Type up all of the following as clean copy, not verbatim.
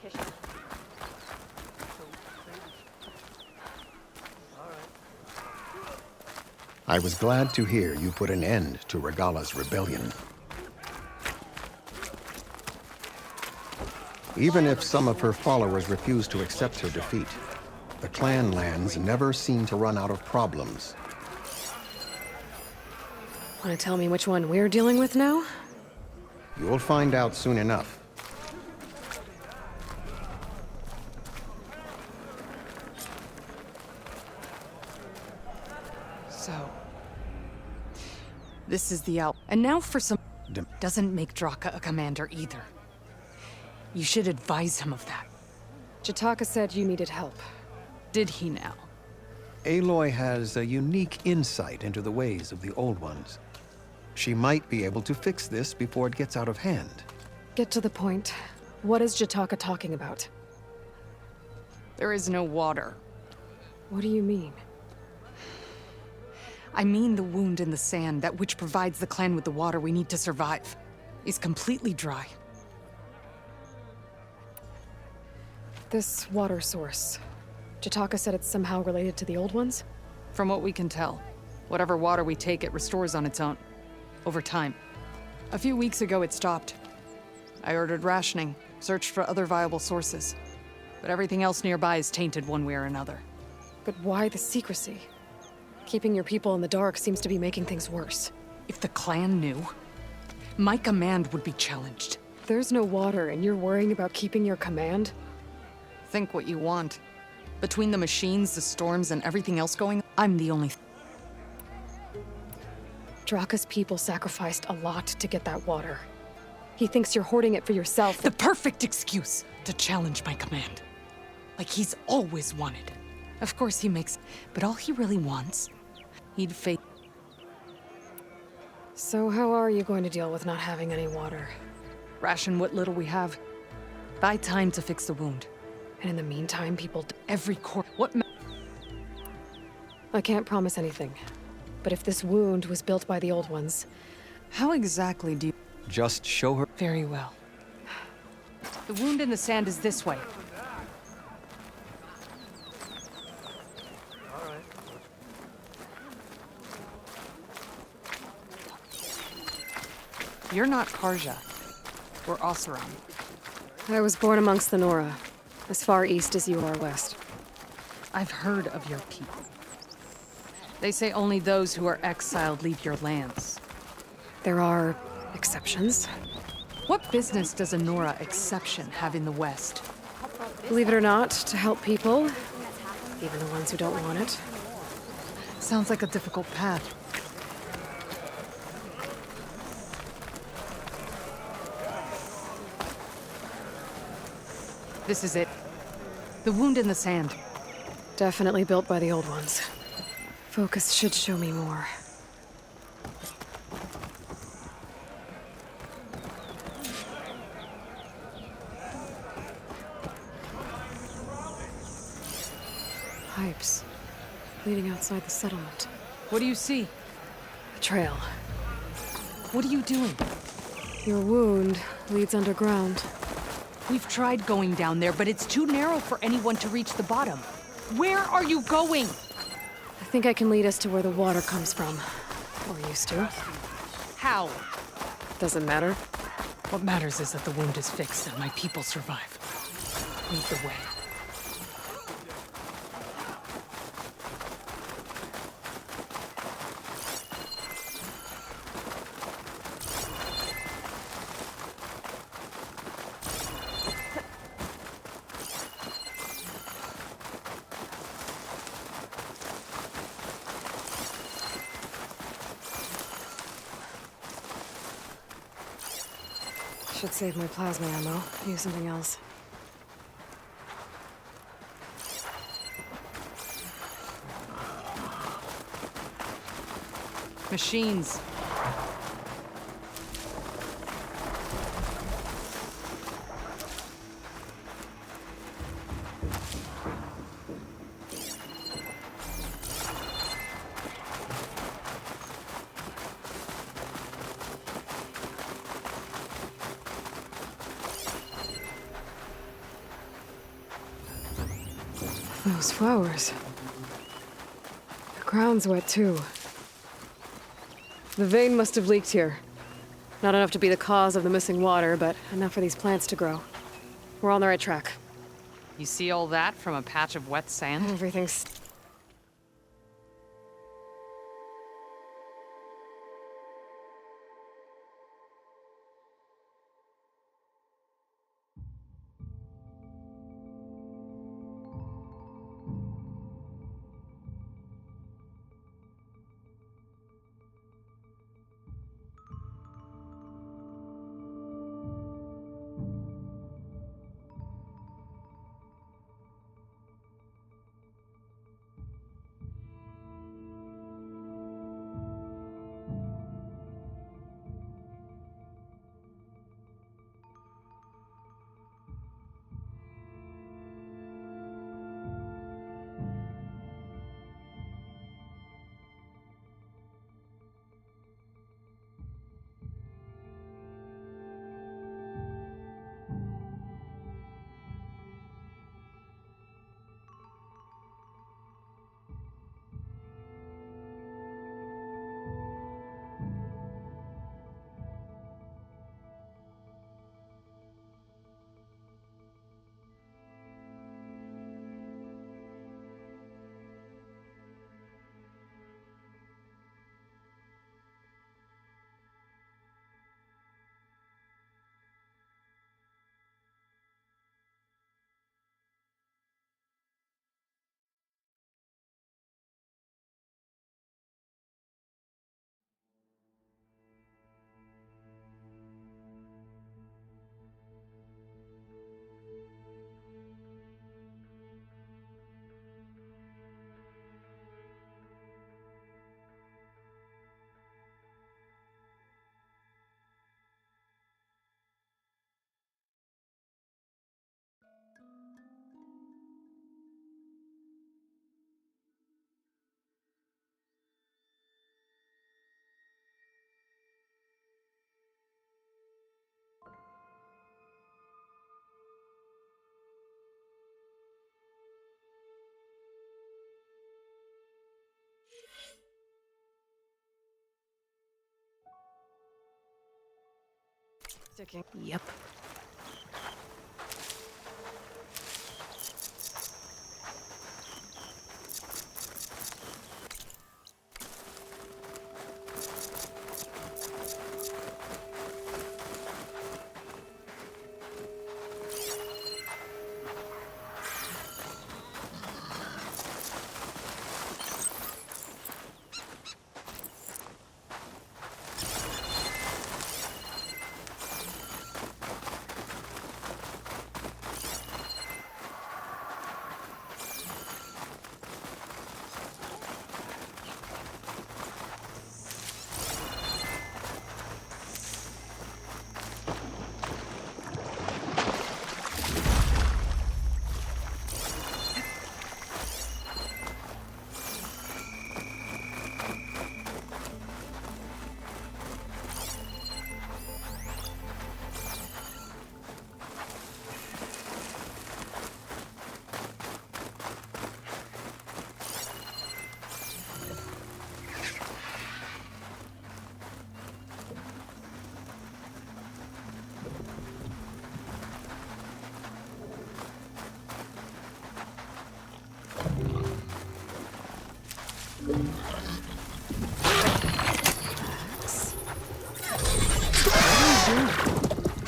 competition. I was glad to hear you put an end to Regala's rebellion. Even if some of her followers refuse to accept her defeat, the clan lands never seem to run out of problems. Want to tell me which one we're dealing with now? You'll find out soon enough. So, this is the out. And now for some... Doesn't make Drakka a commander either. You should advise him of that. Jataka said you needed help. Did he now? Aloy has a unique insight into the ways of the Old Ones. She might be able to fix this before it gets out of hand. Get to the point. What is Jataka talking about? There is no water. What do you mean? I mean the wound in the sand, that which provides the clan with the water we need to survive, is completely dry. This water source. Jataka said it's somehow related to the Old Ones? From what we can tell, whatever water we take, it restores on its own. Over time. A few weeks ago, it stopped. I ordered rationing, searched for other viable sources. But everything else nearby is tainted one way or another. But why the secrecy? Keeping your people in the dark seems to be making things worse. If the clan knew, my command would be challenged. There's no water and you're worrying about keeping your command? Think what you want. Between the machines, the storms, and everything else going, I'm the only... Drakka's people sacrificed a lot to get that water. He thinks you're hoarding it for yourself. The perfect excuse to challenge my command. Like he's always wanted. Of course he makes... But all he really wants, he'd face... So how are you going to deal with not having any water? Ration what little we have. Buy time to fix the wound. And in the meantime, people... Every core... What... I can't promise anything. But if this wound was built by the Old Ones... How exactly do you... Just show her... Very well. The wound in the sand is this way. You're not Karja. We're Oseram. I was born amongst the Nora, as far east as you are west. I've heard of your people. They say only those who are exiled leave your lands. There are exceptions. What business does a Nora exception have in the West? Believe it or not, to help people, even the ones who don't want it. Sounds like a difficult path. This is it. The wound in the sand. Definitely built by the Old Ones. Focus should show me more. Pipes. Leading outside the settlement. What do you see? A trail. What are you doing? Your wound leads underground. We've tried going down there, but it's too narrow for anyone to reach the bottom. Where are you going? I think I can lead us to where the water comes from. Or used to. How? Doesn't matter. What matters is that the wound is fixed and my people survive. Lead the way. Should save my plasma ammo. Use something else. Machines. Those flowers. The ground's wet too. The vein must have leaked here. Not enough to be the cause of the missing water, but enough for these plants to grow. We're on the right track. You see all that from a patch of wet sand? Everything's... sticking. Yep.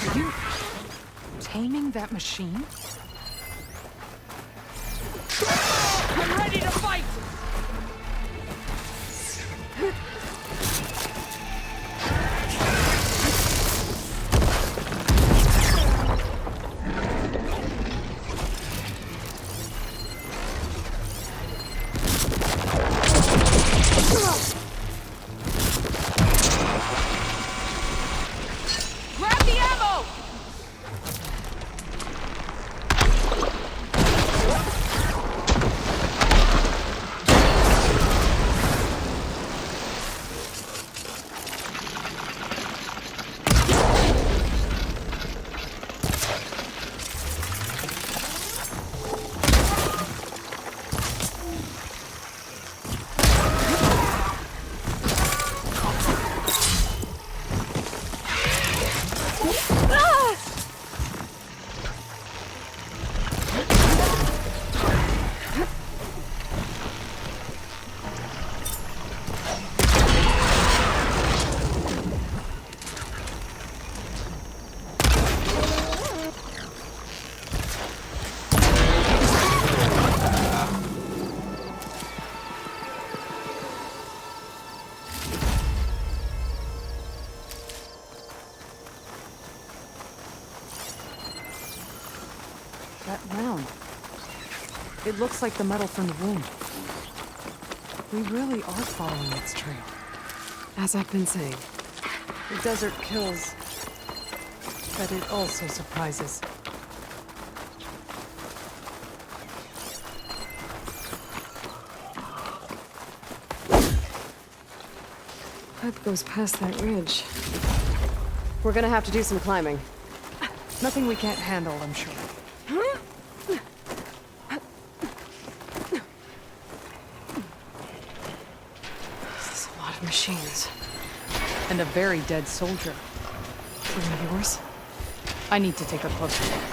Are you taming that machine? I'm ready to fight! Grab the ammo! That mound. It looks like the metal from the wound. We really are following its trail. As I've been saying. The desert kills, but it also surprises. Pipe goes past that ridge. We're gonna have to do some climbing. Nothing we can't handle, I'm sure. This is a lot of machines. And a very dead soldier. One of yours? I need to take a closer look.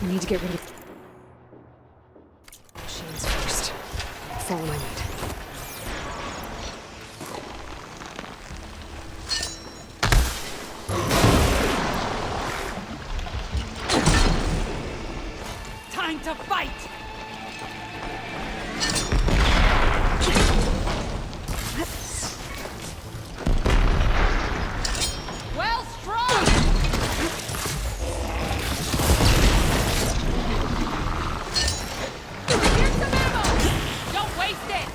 We need to get rid of machines first. Follow my lead. Time to fight! Well strong! Here's some ammo! Don't waste it!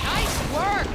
Nice work!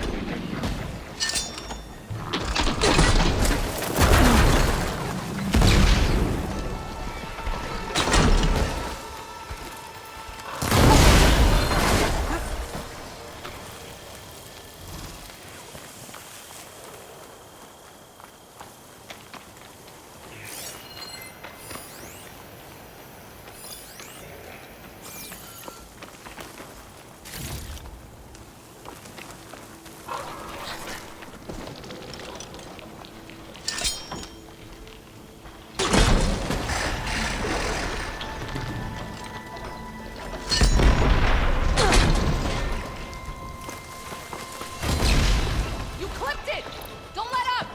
You clipped it! Don't let up!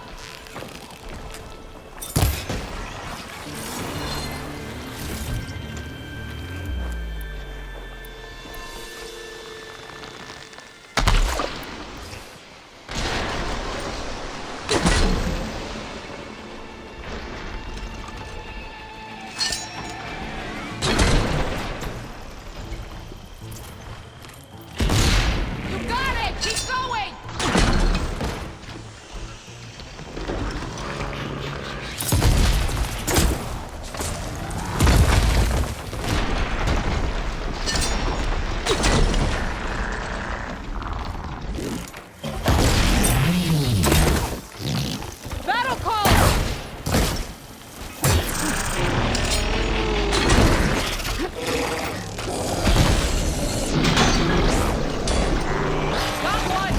You got it! Keep going! Battle call! Got one!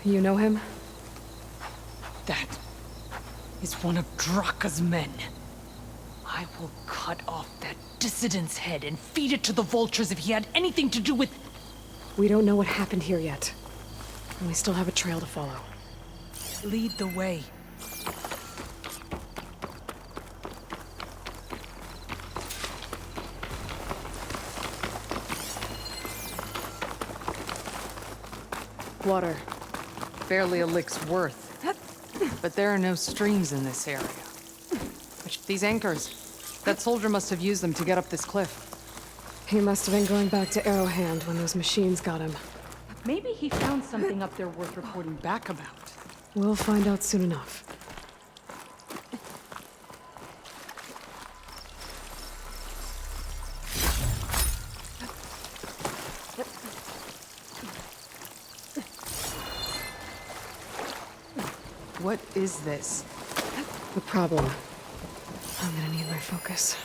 You know him? That is one of Drakka's men. I will cut off that dissident's head and feed it to the vultures if he had anything to do with... We don't know what happened here yet. And we still have a trail to follow. Lead the way. Water. Barely a lick's worth. But there are no streams in this area. These anchors. That soldier must have used them to get up this cliff. He must have been going back to Arrowhand when those machines got him. Maybe he found something up there worth reporting back about. We'll find out soon enough. What is this? The problem. I'm gonna need my focus.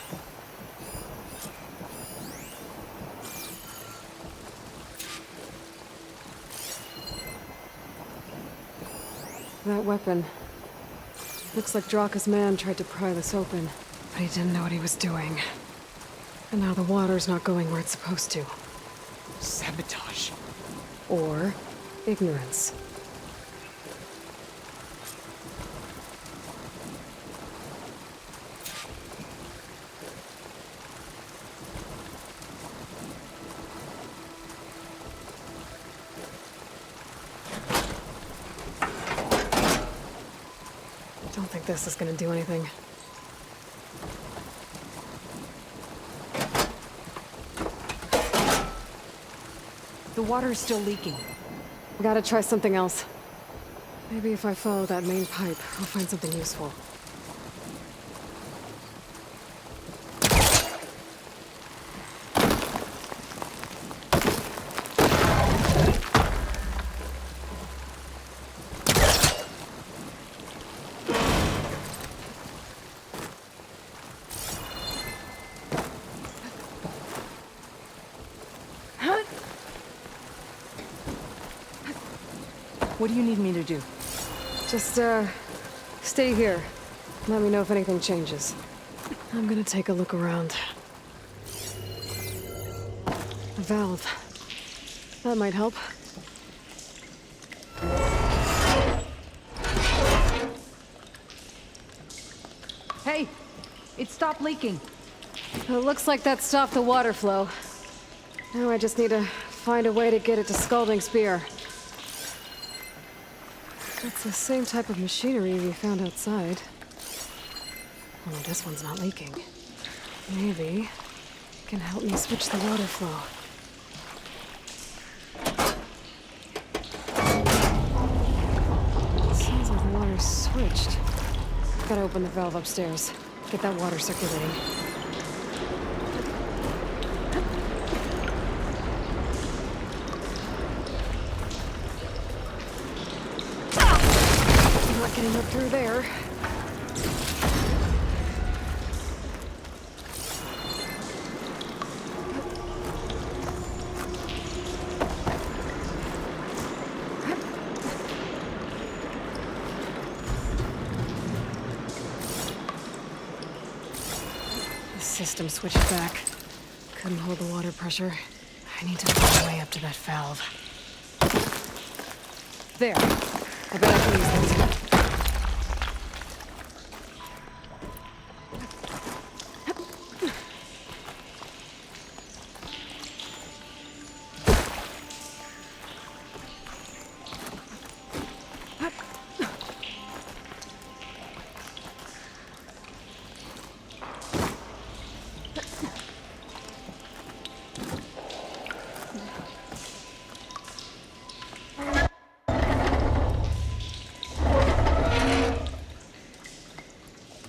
That weapon. Looks like Drakka's man tried to pry this open, but he didn't know what he was doing. And now the water's not going where it's supposed to. Sabotage. Or ignorance. Don't think this is gonna do anything. The water is still leaking. Gotta try something else. Maybe if I follow that main pipe, I'll find something useful. What do you need me to do? Just, stay here. Let me know if anything changes. I'm gonna take a look around. A valve. That might help. Hey! It stopped leaking. It looks like that stopped the water flow. Now I just need to find a way to get it to Scalding Spear. It's the same type of machinery we found outside. Only this one's not leaking. Maybe it can help me switch the water flow. It sounds like the water's switched. Gotta open the valve upstairs. Get that water circulating. Not getting up through there. The system switched back. Couldn't hold the water pressure. I need to find a way up to that valve. There. I bet I can use this.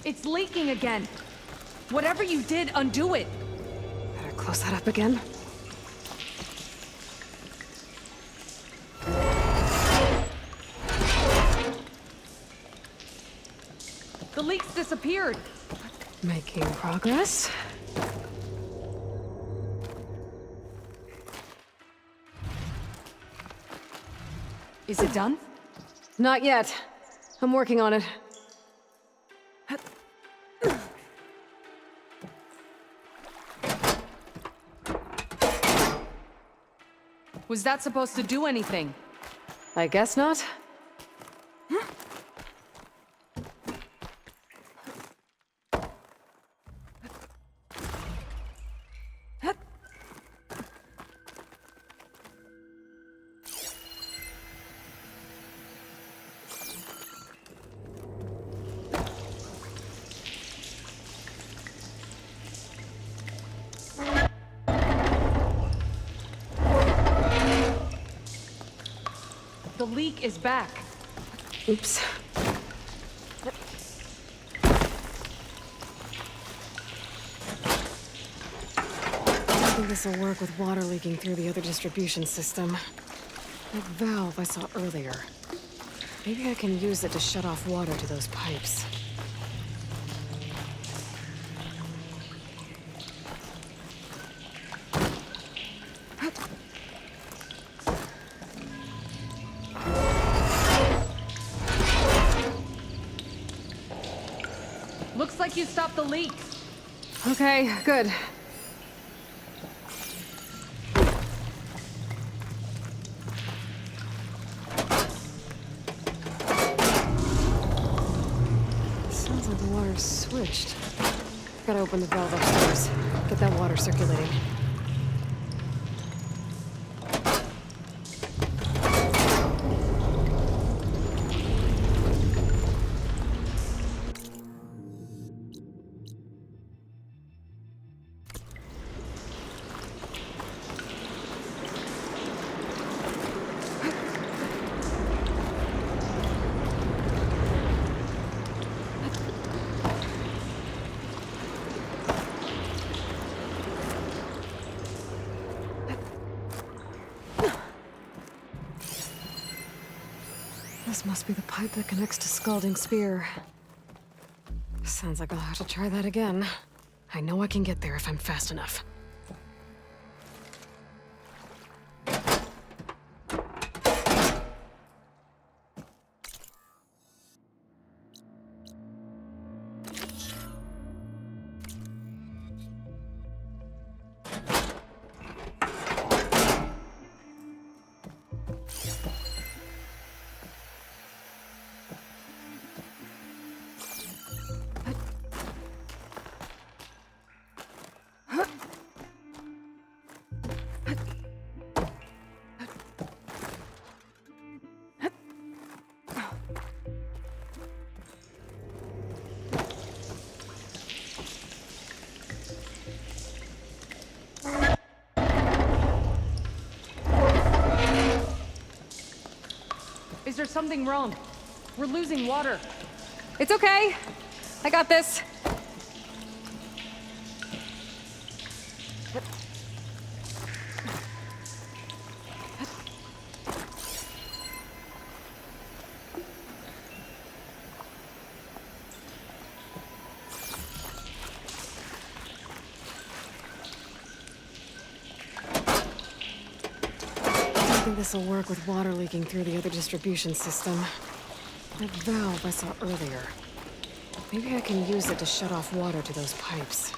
It's leaking again. Whatever you did, undo it. Better close that up again. The leaks disappeared. Making progress. Is it done? Not yet. I'm working on it. Was that supposed to do anything? I guess not. The leak is back. Oops. I think this will work with water leaking through the other distribution system. That valve I saw earlier. Maybe I can use it to shut off water to those pipes. Looks like you stopped the leak. Okay, good. Sounds like the water's switched. Gotta open the valve upstairs. Get that water circulating. This must be the pipe that connects to Scalding Spear. Sounds like I'll have to try that again. I know I can get there if I'm fast enough. Is there something wrong? We're losing water. It's okay. I got this. I think this'll work with water leaking through the other distribution system. That valve I saw earlier. Maybe I can use it to shut off water to those pipes.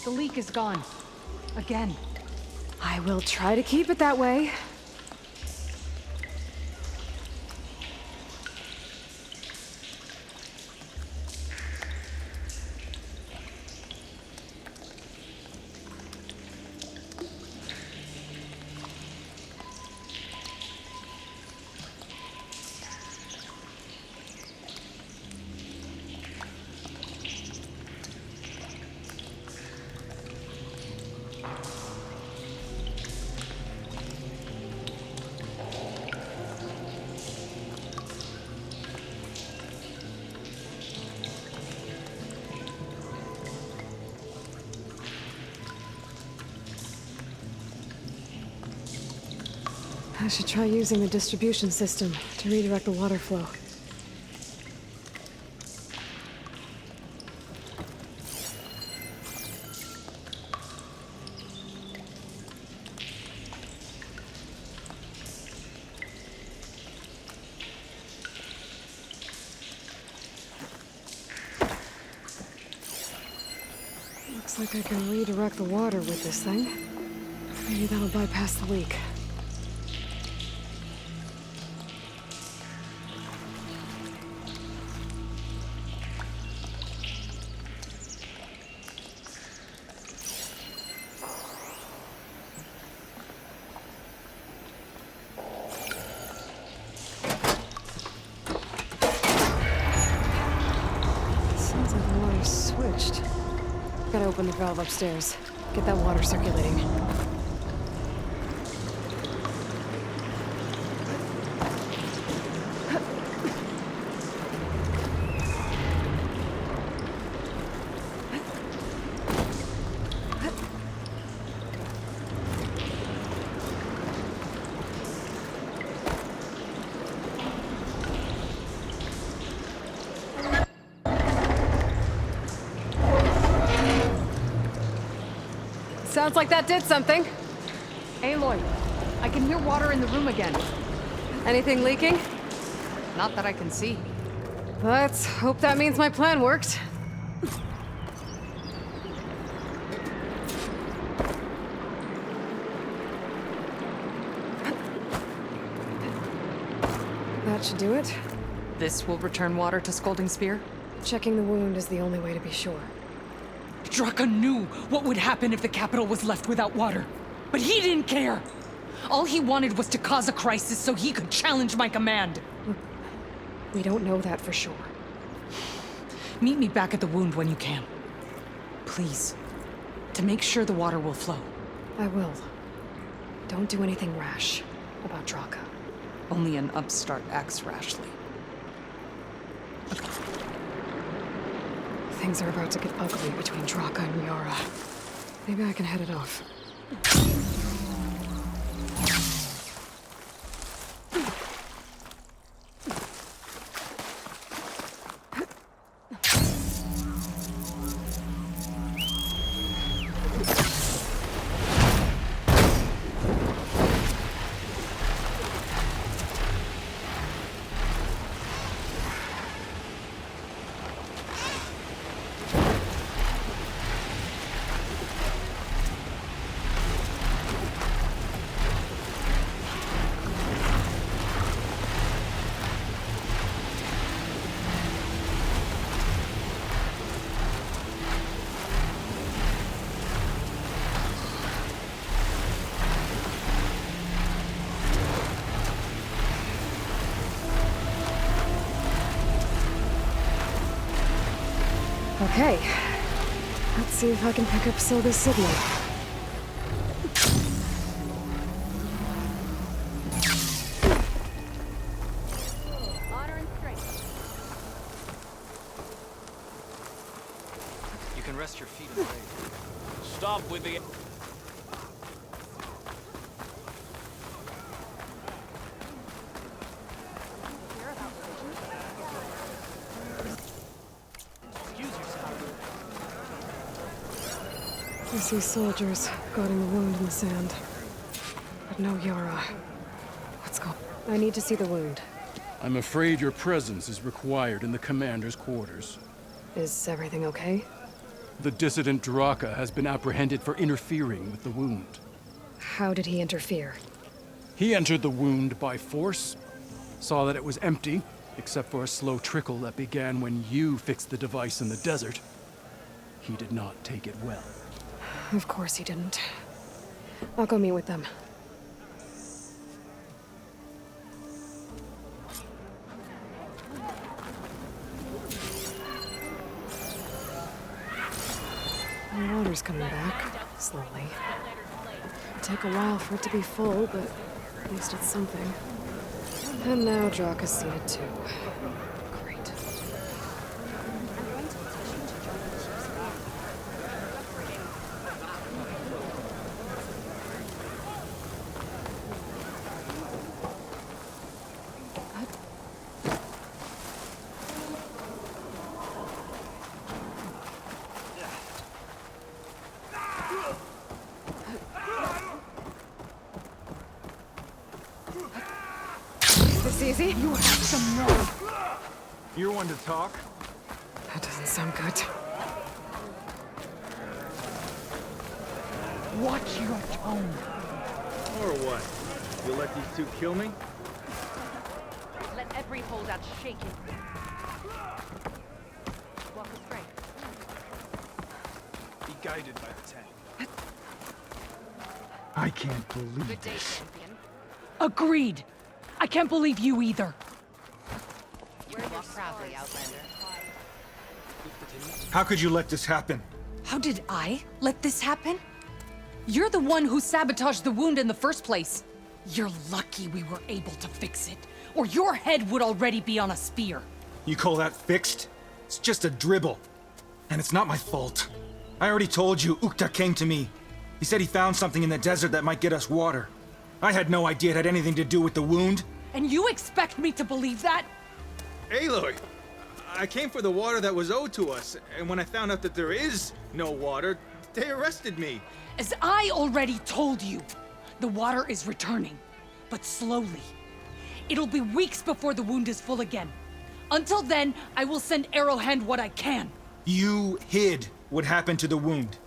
The leak is gone. Again. I will try to keep it that way. I should try using the distribution system to redirect the water flow. Looks like I can redirect the water with this thing. Maybe that'll bypass the leak. Looks like the water's switched. Gotta open the valve upstairs. Get that water circulating. Sounds like that did something. Aloy, I can hear water in the room again. Anything leaking? Not that I can see. Let's hope that means my plan worked. That should do it. This will return water to Scalding Spear? Checking the wound is the only way to be sure. Drakka knew what would happen if the capital was left without water. But he didn't care! All he wanted was to cause a crisis so he could challenge my command. We don't know that for sure. Meet me back at the wound when you can. Please. To make sure the water will flow. I will. Don't do anything rash about Drakka. Only an upstart acts rashly. Things are about to get ugly between Drakka and Yara. Maybe I can head it off. Okay. Let's see if I can pick up Silga's signal. Honor and strength. You can rest your feet in the rain. Stop with the... I see soldiers guarding the wound in the sand. But no Yara. Let's go. I need to see the wound. I'm afraid your presence is required in the commander's quarters. Is everything okay? The dissident Drakka has been apprehended for interfering with the wound. How did he interfere? He entered the wound by force, saw that it was empty, except for a slow trickle that began when you fixed the device in the desert. He did not take it well. Of course he didn't. I'll go meet with them. The water's coming back, slowly. It'll take a while for it to be full, but at least it's something. And now Drakka's seen it too. Great. This easy? You have some nerve! You're one to talk? That doesn't sound good. Watch your tone. Or what? You'll let these two kill me? Let every holdout shake it. Walk with strength. Be guided by the tank. I can't believe Good day, this. champion. Agreed. I can't believe you either. Wear your proudly, Outlander. How could you let this happen? How did I let this happen? You're the one who sabotaged the wound in the first place. You're lucky we were able to fix it, or your head would already be on a spear. You call that fixed? It's just a dribble. And it's not my fault. I already told you, Ukta came to me. He said he found something in the desert that might get us water. I had no idea it had anything to do with the wound. And you expect me to believe that? Aloy, I came for the water that was owed to us, and when I found out that there is no water, they arrested me. As I already told you, the water is returning, but slowly. It'll be weeks before the wound is full again. Until then, I will send Arrowhand what I can. You hid what happened to the wound.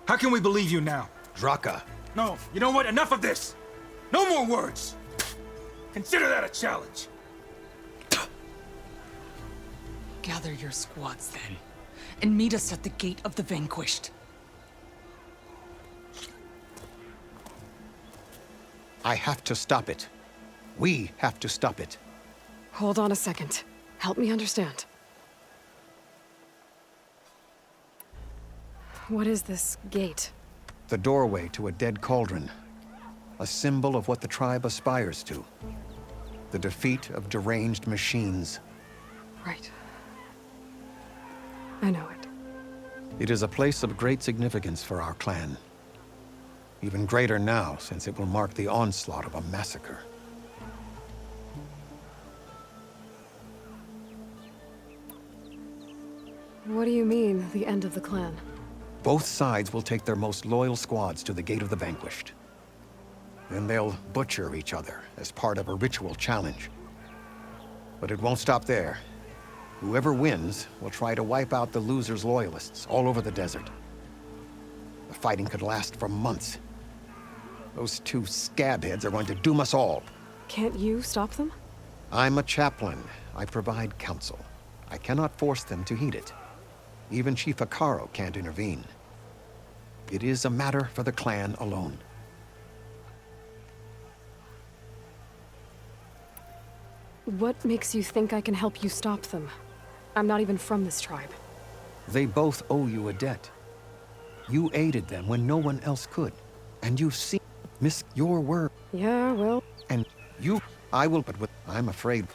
How can we believe you now? Drakka. No, you know what? Enough of this! No more words! Consider that a challenge. Gather your squads then, and meet us at the Gate of the Vanquished. I have to stop it. We have to stop it. Hold on a second. Help me understand. What is this gate? The doorway to a dead cauldron. A symbol of what the tribe aspires to. The defeat of deranged machines. Right. I know it. It is a place of great significance for our clan. Even greater now, since it will mark the onslaught of a massacre. What do you mean, the end of the clan? Both sides will take their most loyal squads to the Gate of the Vanquished. Then they'll butcher each other as part of a ritual challenge. But it won't stop there. Whoever wins will try to wipe out the loser's loyalists all over the desert. The fighting could last for months. Those two scabheads are going to doom us all. Can't you stop them? I'm a chaplain. I provide counsel. I cannot force them to heed it. Even Chief Akaro can't intervene. It is a matter for the clan alone. What makes you think I can help you stop them? I'm not even from this tribe. They both owe you a debt. You aided them when no one else could. And you've seen, miss your word. Yeah, well... And you, I will, but with, I'm afraid.